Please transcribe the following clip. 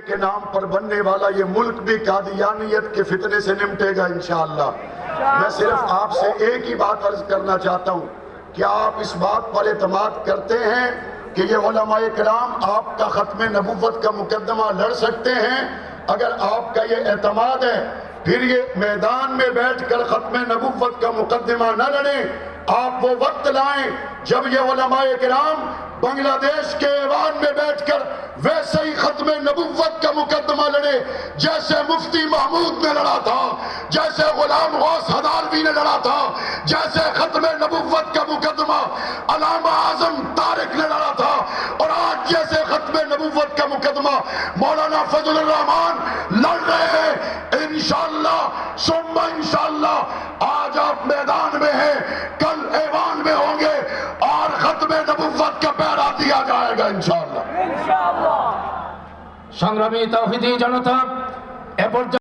के नाम पर बनने वाला ये मुल्क भी कादियानियत के फितने से निपटेगा इंशाअल्लाह। मैं सिर्फ आपसे एक ही बात अर्ज करना चाहता हूँ, क्या आप इस बात पर एतमाद करते हैं कि ये उलमाए किराम आपका खत्म नबुव्वत का मुकदमा लड़ सकते हैं? अगर आपका ये एतमाद है, फिर ये मैदान में बैठकर खत्म नबुव्वत का मुकदमा न लड़ें। आप वो वक्त लाएं जब ये उलमाए किराम बांग्लादेश के ऐवान में बैठकर वैसे ही खत्म नबुव्वत का मुकदमा लड़े जैसे मुफ्ती महमूद ने लड़ा था, जैसे गुलाम गौस हदालवी ने लड़ा था, जैसे खत्म नबुव्वत का मुकदमा अल्लामा आजम तारिक ने लड़ा था, और आज जैसे खत्म नबुव्वत का मुकदमा मौलाना फजलुर रहमान लड़ रहे हैं। इंशाअल्लाह सुम्मा इंशाअल्लाह आज आप मैदान में हैं, कल ऐवान में होंगे और खत्म नबुव्वत का पैरा दिया जाएगा इंशाअल्लाह। সংগ্রামী তাওহীদি জনতা